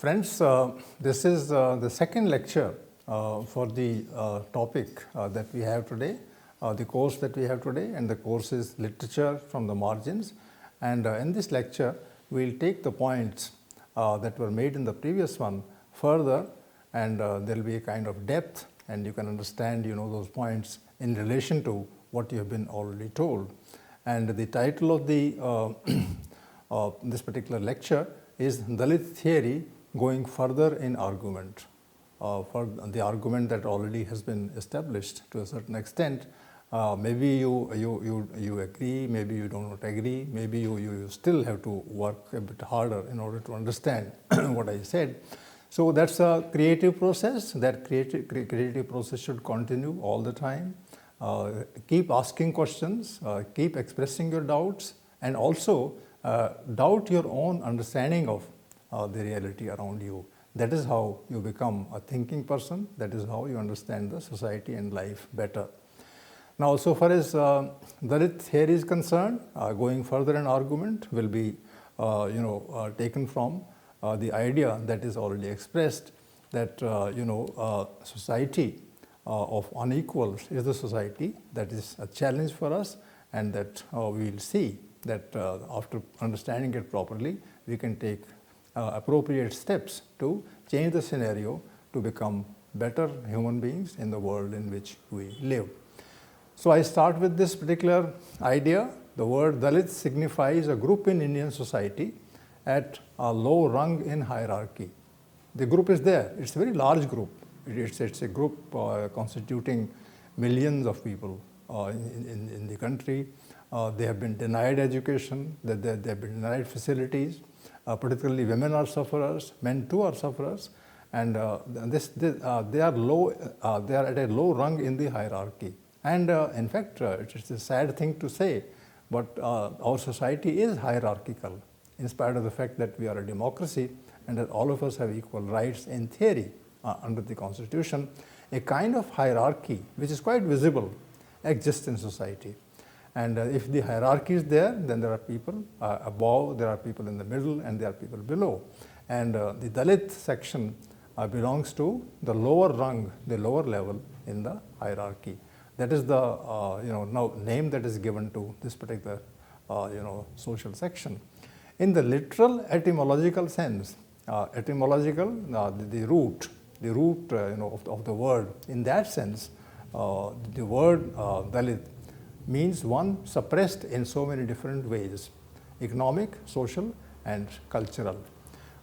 Friends, this is the second lecture for the topic that we have today, the course that we have today, and the course is Literature from the Margins. And in this lecture, we will take the points that were made in the previous one further, and there will be a kind of depth, and you can understand those points in relation to what you have been already told. And the title of the this particular lecture is Dalit Theory Going Further in Argument. For the argument that already has been established to a certain extent, maybe you agree, maybe you do not agree, maybe you still have to work a bit harder in order to understand what I said. So that's a creative process. That creative process should continue all the time. Keep asking questions, keep expressing your doubts, and also doubt your own understanding of the reality around you. That is how you become a thinking person. That is how you understand the society and life better. Now, so far as Dalit theory is concerned, going further in argument will be taken from the idea that is already expressed that society of unequals is the society that is a challenge for us, and that we will see that after understanding it properly, we can take appropriate steps to change the scenario to become better human beings in the world in which we live. So I start with this particular idea. The word Dalit signifies a group in Indian society at a low rung in hierarchy. The group is there. It's a very large group. It's a group constituting millions of people in the country. They have been denied education, they have been denied facilities. Particularly women are sufferers, men too are sufferers, and they are low. They are at a low rung in the hierarchy. And in fact, it's a sad thing to say, but our society is hierarchical, in spite of the fact that we are a democracy and that all of us have equal rights in theory under the Constitution. A kind of hierarchy, which is quite visible, exists in society. And if the hierarchy is there, then there are people above, there are people in the middle, and there are people below. And the Dalit section belongs to the lower rung, the lower level in the hierarchy. That is the now name that is given to this particular social section. In the literal etymological sense, the root of the word, in that sense, the word Dalit means one suppressed in so many different ways: economic, social, and cultural.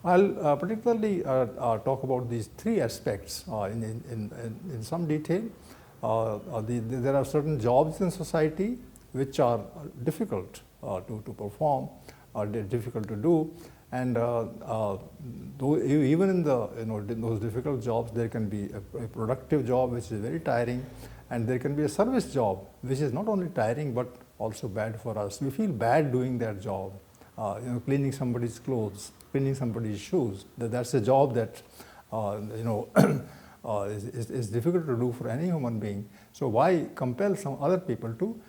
I'll particularly talk about these three aspects in some detail. There are certain jobs in society which are difficult to perform, or difficult to do, and though even in those difficult jobs, there can be a productive job which is very tiring, and there can be a service job which is not only tiring but also bad for us. We feel bad doing that job, cleaning somebody's clothes, cleaning somebody's shoes. That's a job that is difficult to do for any human being. So why compel some other people to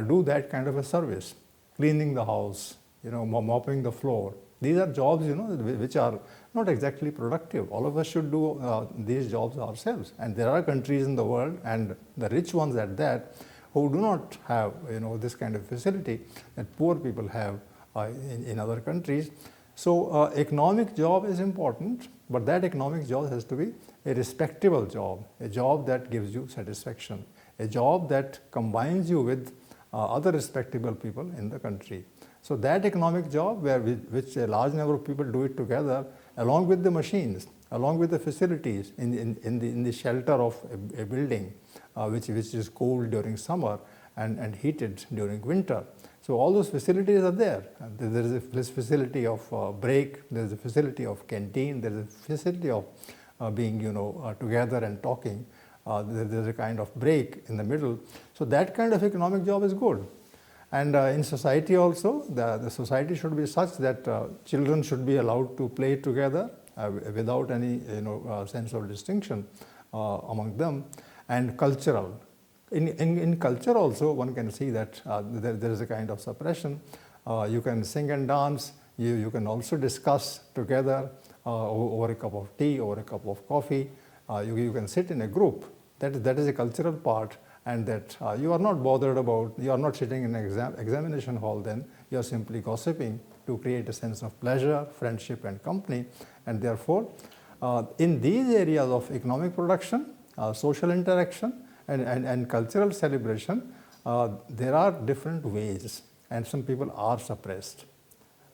do that kind of a service? Cleaning the house, mopping the floor. These are jobs, which are not exactly productive. All of us should do these jobs ourselves. And there are countries in the world, and the rich ones at that, who do not have, this kind of facility that poor people have in other countries. So economic job is important, but that economic job has to be a respectable job, a job that gives you satisfaction, a job that combines you with other respectable people in the country. So that economic job, which a large number of people do it together, along with the machines, along with the facilities in the shelter of a building, which is cold during summer and heated during winter. So all those facilities are there. There is a facility of break, there is a facility of canteen, there is a facility of being together and talking. There is a kind of break in the middle. So that kind of economic job is good. And in society also, the society should be such that children should be allowed to play together without any sense of distinction among them. And cultural. In culture also, one can see that there is a kind of suppression. You can sing and dance. You can also discuss together over a cup of tea, over a cup of coffee. You can sit in a group. That is a cultural part, and that you are not bothered about, you are not sitting in an examination hall then, you are simply gossiping to create a sense of pleasure, friendship and company. And therefore, in these areas of economic production, social interaction and cultural celebration, there are different ways, and some people are suppressed.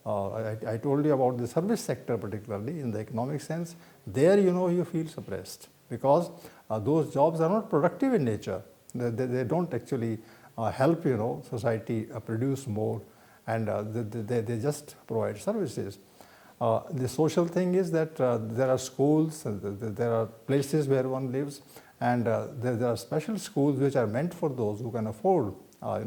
I told you about the service sector, particularly in the economic sense. There, you feel suppressed because those jobs are not productive in nature. They don't actually help society produce more, and they just provide services. The social thing is that there are schools, there are places where one lives, and there are special schools which are meant for those who can afford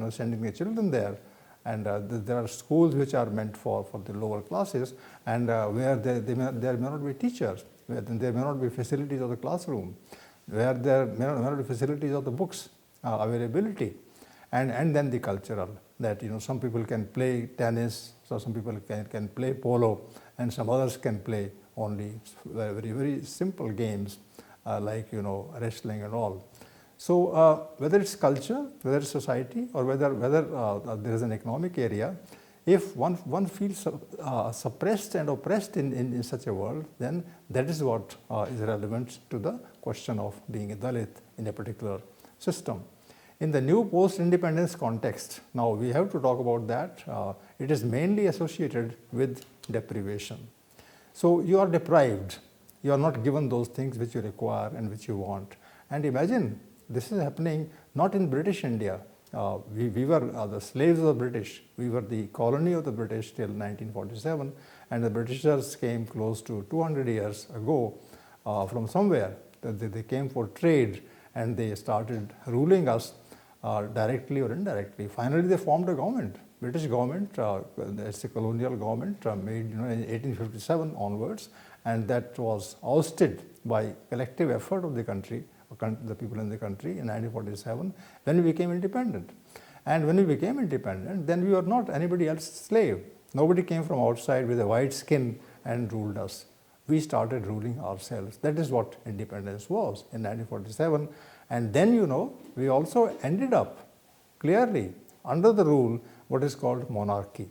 sending their children there. And there are schools which are meant for the lower classes, and where there may not be teachers, where there may not be facilities of the classroom, where there may not be facilities of the books availability, and then the cultural, that some people can play tennis, so some people can play polo, and some others can play only very, very simple games like wrestling and all. So whether it's culture, whether it's society, or whether there is an economic area, if one feels suppressed and oppressed in such a world, then that is what is relevant to the question of being a Dalit in a particular system. In the new post-independence context, now we have to talk about that. It is mainly associated with deprivation. So you are deprived. You are not given those things which you require and which you want. And imagine, this is happening not in British India. We were the slaves of the British. We were the colony of the British till 1947, and the Britishers came close to 200 years ago from somewhere. They came for trade, and they started ruling us directly or indirectly. Finally, they formed a government, British government. It's a colonial government made in 1857 onwards, and that was ousted by collective effort of the country, the people in the country, in 1947, when we became independent. And when we became independent, then we were not anybody else's slave. Nobody came from outside with a white skin and ruled us. We started ruling ourselves. That is what independence was in 1947. And then, we also ended up clearly under the rule what is called monarchy.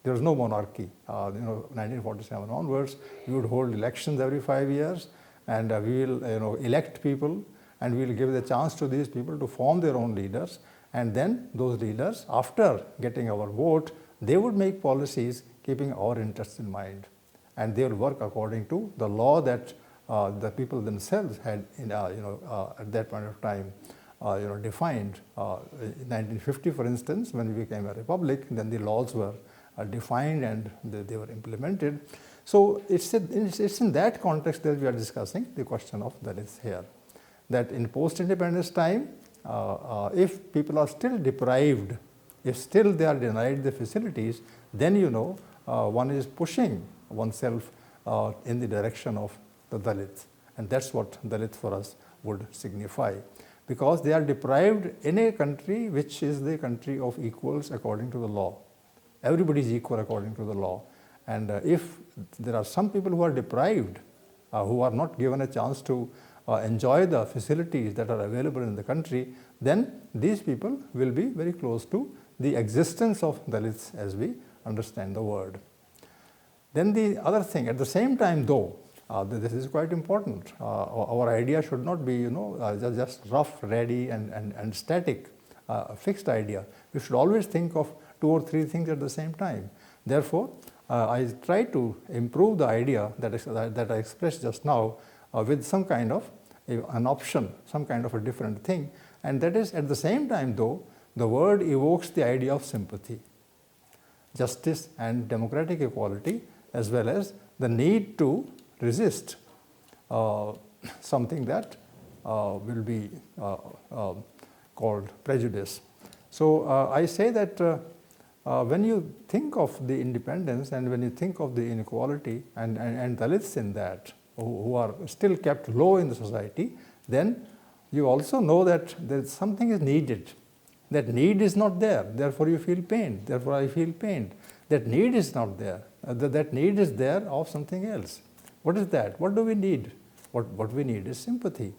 There was no monarchy. 1947 onwards, we would hold elections every 5 years, and we will elect people, and we will give the chance to these people to form their own leaders. And then those leaders, after getting our vote, they would make policies keeping our interests in mind, and they will work according to the law that the people themselves had at that point of time defined. In 1950, for instance, when we became a republic, then the laws were defined and they were implemented. So it's in that context that we are discussing the question of Dalits here. That in post-independence time, if people are still deprived, if still they are denied the facilities, then one is pushing oneself in the direction of the Dalits. And that's what Dalit for us would signify. Because they are deprived in a country which is the country of equals according to the law. Everybody is equal according to the law. And if there are some people who are deprived, who are not given a chance to enjoy the facilities that are available in the country, then these people will be very close to the existence of Dalits as we understand the word. Then the other thing, at the same time though, this is quite important. Our idea should not be just rough, ready and static, fixed idea. We should always think of 2 or 3 things at the same time. Therefore, I try to improve the idea that I expressed just now with some kind of an option, some kind of a different thing. And that is, at the same time though, the word evokes the idea of sympathy, justice and democratic equality, as well as the need to resist something that will be called prejudice. So I say that when you think of the independence and when you think of the inequality and Dalits in that, who are still kept low in the society, then you also know that something is needed. That need is not there, therefore you feel pain, therefore I feel pain. That need is not there, that need is there of something else. What is that? What do we need? What we need is sympathy.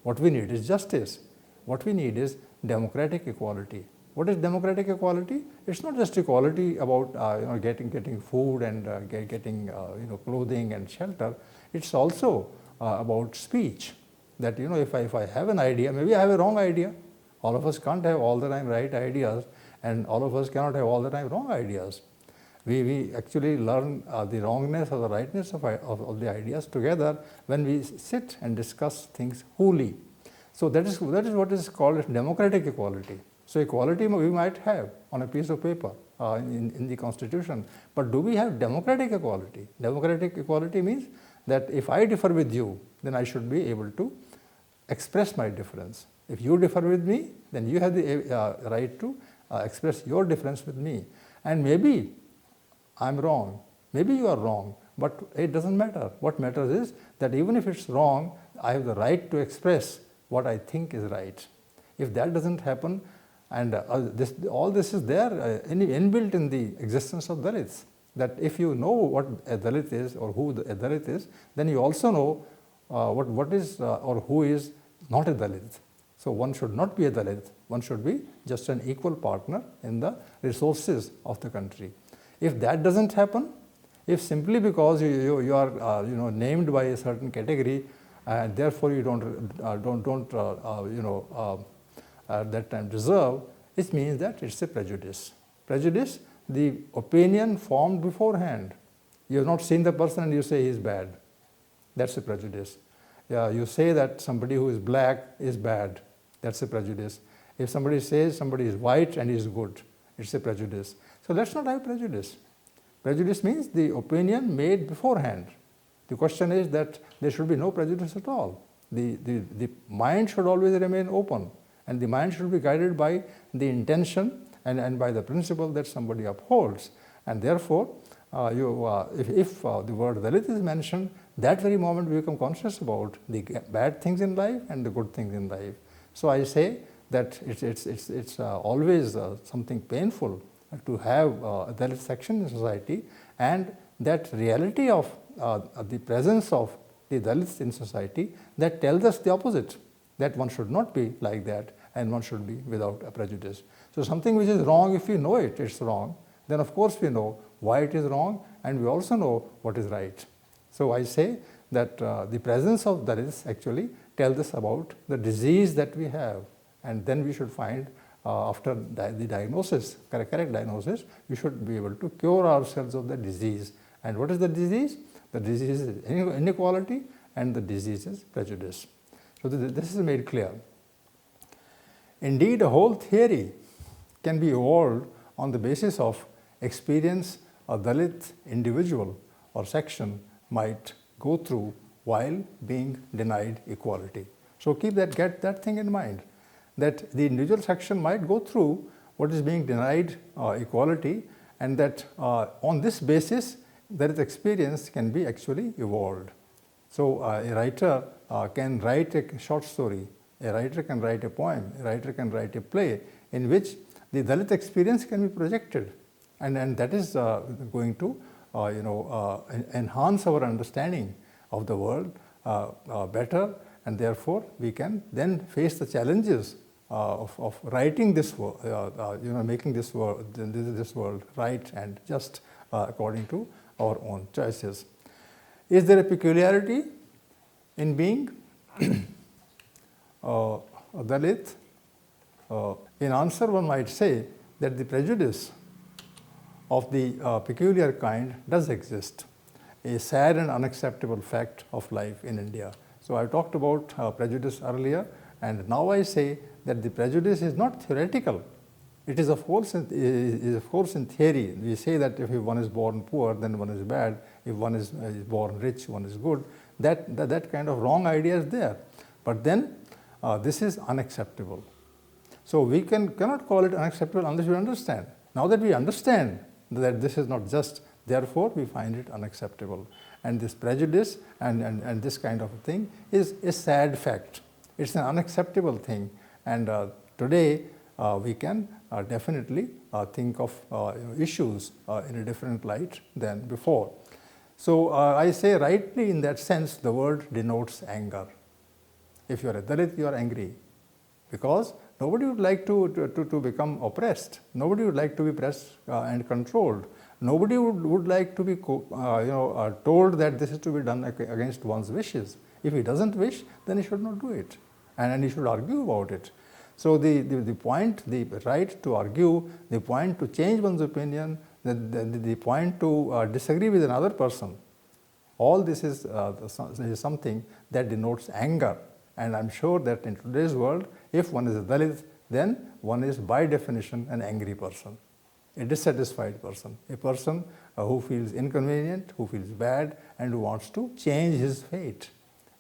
What we need is justice. What we need is democratic equality. What is democratic equality? It's not just equality about getting food and getting clothing and shelter. It's also about speech. That if I have an idea, maybe I have a wrong idea. All of us can't have all the time right ideas, and all of us cannot have all the time wrong ideas. We actually learn the wrongness or the rightness of the ideas together when we sit and discuss things wholly. So that is what is called democratic equality. So equality we might have on a piece of paper in the constitution, but do we have democratic equality? Democratic equality means that if I differ with you, then I should be able to express my difference. If you differ with me, then you have the right to express your difference with me. And maybe I'm wrong, maybe you are wrong, but it doesn't matter. What matters is that even if it's wrong, I have the right to express what I think is right. If that doesn't happen, and all this is there inbuilt in the existence of Dalits, that if you know what a Dalit is or who a Dalit is, then you also know what is or who is not a Dalit. So one should not be a Dalit, one should be just an equal partner in the resources of the country. If that doesn't happen, if simply because you are named by a certain category, and therefore you don't at that time deserve, it means that it's a prejudice. Prejudice, the opinion formed beforehand. You have not seen the person and you say he is bad. That's a prejudice. You say that somebody who is black is bad. That's a prejudice. If somebody says somebody is white and he is good, it's a prejudice. So let's not have prejudice. Prejudice means the opinion made beforehand. The question is that there should be no prejudice at all. The mind should always remain open, and the mind should be guided by the intention and by the principle that somebody upholds. And therefore, if the word Dalit is mentioned, that very moment we become conscious about the bad things in life and the good things in life. So I say that it's always something painful to have a Dalit section in society, and that reality of the presence of the Dalits in society that tells us the opposite, that one should not be like that and one should be without a prejudice. So something which is wrong, if we know it's wrong, then of course we know why it is wrong, and we also know what is right. So I say that the presence of Dalits actually tells us about the disease that we have, and then we should find after the diagnosis, correct diagnosis, we should be able to cure ourselves of the disease. And what is the disease? The disease is inequality, and the disease is prejudice. So this is made clear. Indeed, a whole theory can be evolved on the basis of experience a Dalit individual or section might go through while being denied equality. So get that thing in mind, that the individual section might go through what is being denied equality, and that on this basis that experience can be actually evolved. So a writer can write a short story, a writer can write a poem, a writer can write a play in which the Dalit experience can be projected, and that is going to enhance our understanding of the world better, and therefore we can then face the challenges of writing this world, making this world right and just according to our own choices. Is there a peculiarity in being a Dalit? In answer, one might say that the prejudice of the peculiar kind does exist, a sad and unacceptable fact of life in India. So I talked about prejudice earlier, and now I say that the prejudice is not theoretical. It is of course in theory. We say that if one is born poor, then one is bad. If one is born rich, one is good. That kind of wrong idea is there. But then this is unacceptable. So we cannot call it unacceptable unless we understand. Now that we understand that this is not just, therefore we find it unacceptable. And this prejudice and this kind of a thing is a sad fact. It's an unacceptable thing. And today we can definitely think of issues in a different light than before. So I say rightly in that sense, the word denotes anger. If you are a Dalit, you are angry, because nobody would like to become oppressed. Nobody would like to be pressed and controlled. Nobody would like to be told that this is to be done against one's wishes. If he doesn't wish, then he should not do it, and he should argue about it. So the point, the right to argue, the point to change one's opinion, the point to disagree with another person, all this is something that denotes anger. And I am sure that in today's world, if one is a Dalit, then one is by definition an angry person, a dissatisfied person, a person who feels inconvenient, who feels bad, and who wants to change his fate.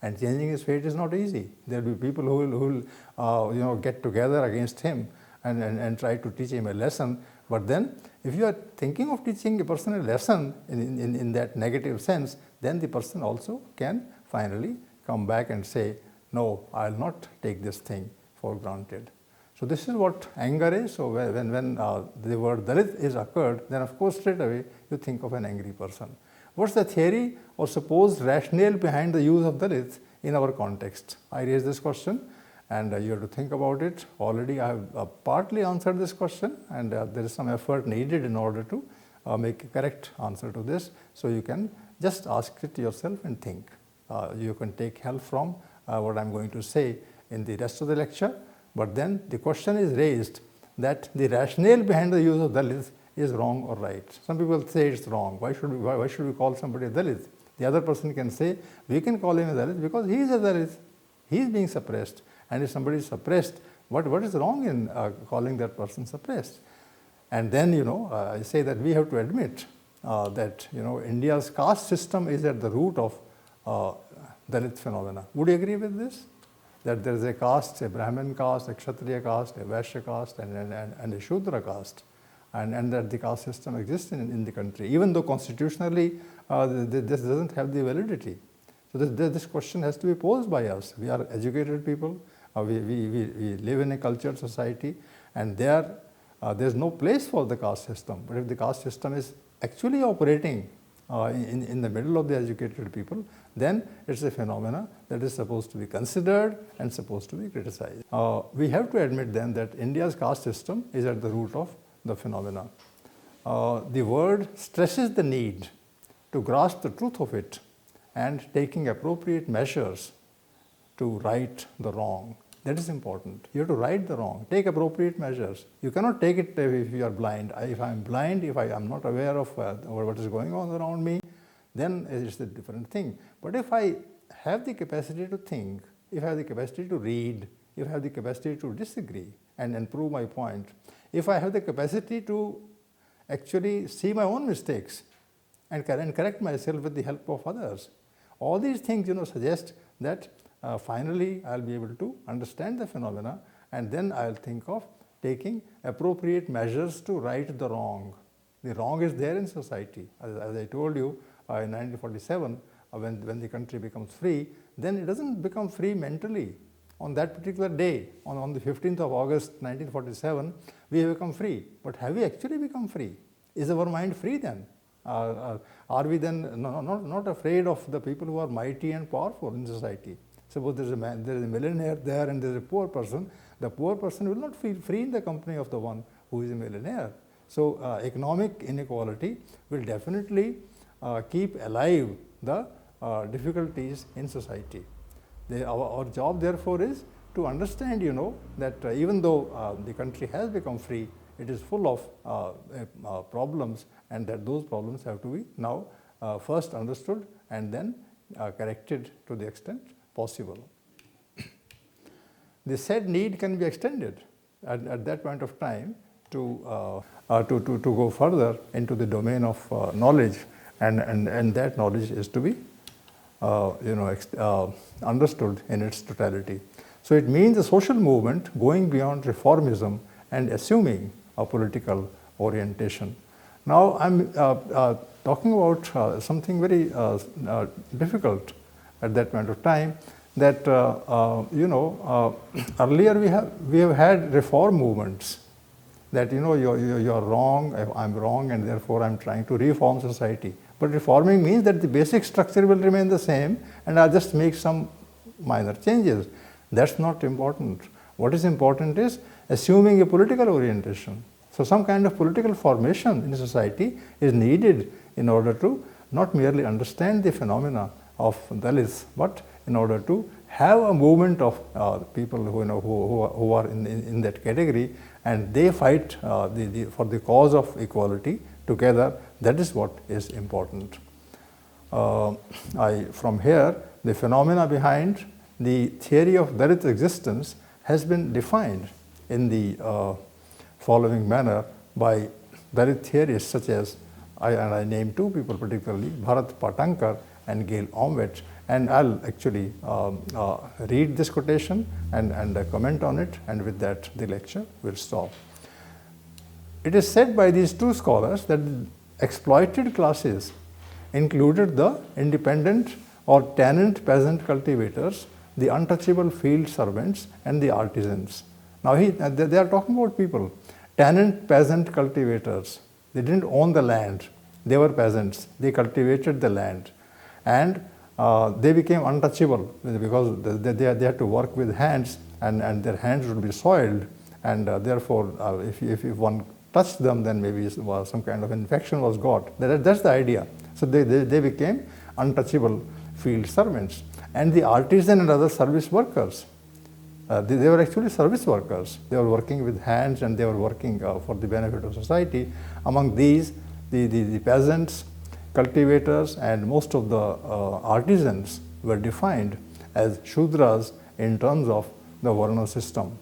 And changing his fate is not easy. There will be people who will get together against him and try to teach him a lesson. But then, if you are thinking of teaching a person a lesson in that negative sense, then the person also can finally come back and say, no, I will not take this thing for granted. So this is what anger is. So when the word Dalit is occurred, then of course straight away you think of an angry person. What's the theory or supposed rationale behind the use of Dalit in our context? I raised this question, and you have to think about it. Already I have partly answered this question, and there is some effort needed in order to make a correct answer to this. So you can just ask it yourself and think. You can take help from what I am going to say in the rest of the lecture, but then the question is raised that the rationale behind the use of Dalit is wrong or right. Some people say it's wrong. Why should we call somebody a Dalit? The other person can say, we can call him a Dalit because he is a Dalit. He is being suppressed. And if somebody is suppressed, what is wrong in calling that person suppressed? And then, I say that we have to admit that, India's caste system is at the root of Dalit phenomena. Would you agree with this? That there is a caste, a Brahmin caste, a Kshatriya caste, a Vaishya caste, and a Shudra caste, and that the caste system exists in the country, even though constitutionally this doesn't have the validity. So this question has to be posed by us. We are educated people. We live in a cultured society, and there's no place for the caste system. But if the caste system is actually operating in the middle of the educated people, then it's a phenomena that is supposed to be considered and supposed to be criticized. We have to admit then that India's caste system is at the root of the phenomena. The word stresses the need to grasp the truth of it and taking appropriate measures to right the wrong. That is important. You have to right the wrong, take appropriate measures. You cannot take it if you are blind. If I am blind, if I am not aware of what is going on around me, then it's a different thing. But if I have the capacity to think, if I have the capacity to read, if I have the capacity to disagree and prove my point, if I have the capacity to actually see my own mistakes and correct myself with the help of others, all these things suggest that finally I will be able to understand the phenomena, and then I will think of taking appropriate measures to right the wrong. The wrong is there in society. As I told you, in 1947, when the country becomes free, then it doesn't become free mentally. On that particular day, on the 15th of August 1947, we have become free. But have we actually become free? Is our mind free then? Are we then not afraid of the people who are mighty and powerful in society? Suppose there is a millionaire there and there is a poor person. The poor person will not feel free in the company of the one who is a millionaire. So economic inequality will definitely keep alive the difficulties in society. Our job therefore is to understand, that even though the country has become free, it is full of problems, and that those problems have to be now first understood and then corrected to the extent possible. The said need can be extended at that point of time to go further into the domain of knowledge, and that knowledge is to be understood in its totality. So it means a social movement going beyond reformism and assuming a political orientation. Now I'm talking about something very difficult at that point of time, that earlier we have had reform movements, that you are wrong, I'm wrong, and therefore I'm trying to reform society. But reforming means that the basic structure will remain the same and I'll just make some minor changes. That's not important. What is important is assuming a political orientation. So some kind of political formation in society is needed in order to not merely understand the phenomena of Dalits, but in order to have a movement of people who are in that category, and they fight for the cause of equality together. That is what is important. From here, the phenomena behind the theory of Dalit existence has been defined in the following manner by Dalit theorists such as, I name two people particularly, Bharat Patankar and Gail Omwet, and I'll actually read this quotation and comment on it, and with that the lecture will stop. It is said by these two scholars that exploited classes included the independent or tenant peasant cultivators, the untouchable field servants, and the artisans. Now they are talking about people, tenant peasant cultivators. They didn't own the land, they were peasants, they cultivated the land, and they became untouchable because they had to work with hands, and their hands would be soiled, and therefore if one touched them, then maybe some kind of infection was got. That's the idea. So they became untouchable field servants. And the artisan and other service workers, they were actually service workers. They were working with hands, and they were working for the benefit of society. Among these, the peasants, cultivators, and most of the artisans were defined as Shudras in terms of the Varna system.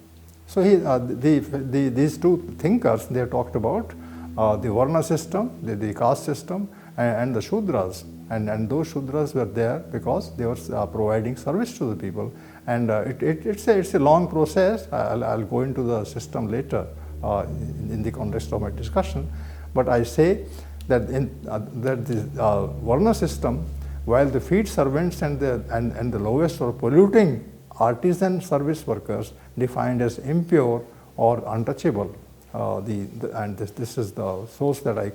So these two thinkers, they talked about the Varna system, the caste system, and the Shudras. And those Shudras were there because they were providing service to the people. And it's a long process. I'll go into the system later in the context of my discussion. But I say that that the Varna system, while the field servants and the lowest or polluting artisan service workers defined as impure or untouchable. And this is the source that I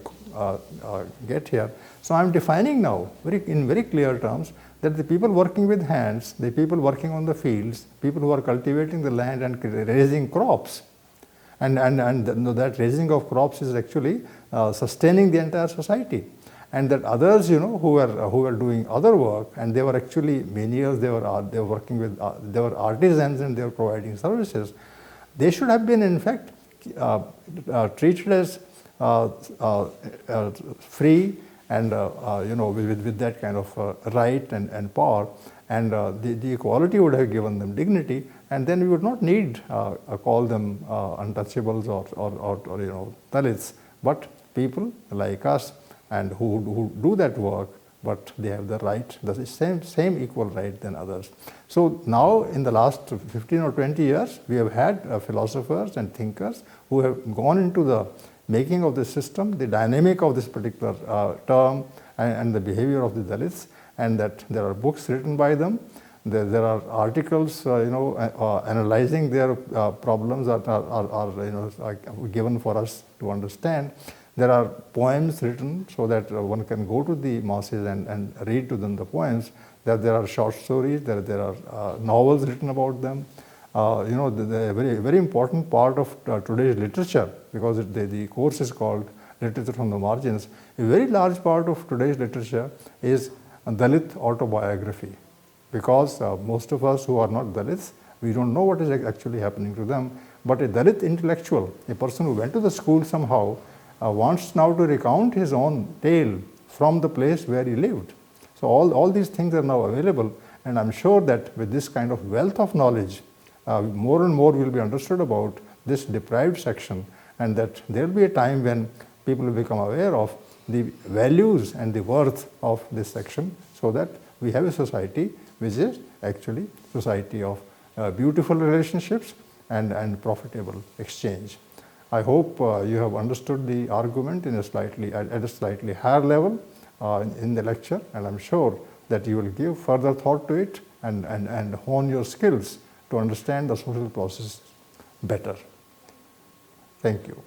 get here. So I'm defining now in very clear terms that the people working with hands, the people working on the fields, people who are cultivating the land and raising crops, and that raising of crops is actually sustaining the entire society. And that others, who were doing other work, and they were actually menials, they were working with, they were artisans, and they were providing services. They should have been, in fact, treated as free and with that kind of right and power, and the equality would have given them dignity, and then we would not need call them untouchables or Dalits, but people like us, and who do that work, but they have the right, the same equal right than others. So now in the last 15 or 20 years, we have had philosophers and thinkers who have gone into the making of the system, the dynamic of this particular term, and the behavior of the Dalits, and that there are books written by them. There are articles, analyzing their problems that are given for us to understand. There are poems written so that one can go to the masses and read to them the poems. There are short stories, there are novels written about them. The very important part of today's literature, because the course is called Literature from the Margins, a very large part of today's literature is Dalit autobiography. Because most of us who are not Dalits, we don't know what is actually happening to them. But a Dalit intellectual, a person who went to the school somehow, wants now to recount his own tale from the place where he lived. So all these things are now available, and I'm sure that with this kind of wealth of knowledge, more and more will be understood about this deprived section, and that there will be a time when people will become aware of the values and the worth of this section, so that we have a society which is actually society of beautiful relationships and profitable exchange. I hope you have understood the argument at a slightly higher level in the lecture, and I'm sure that you will give further thought to it and hone your skills to understand the social process better. Thank you.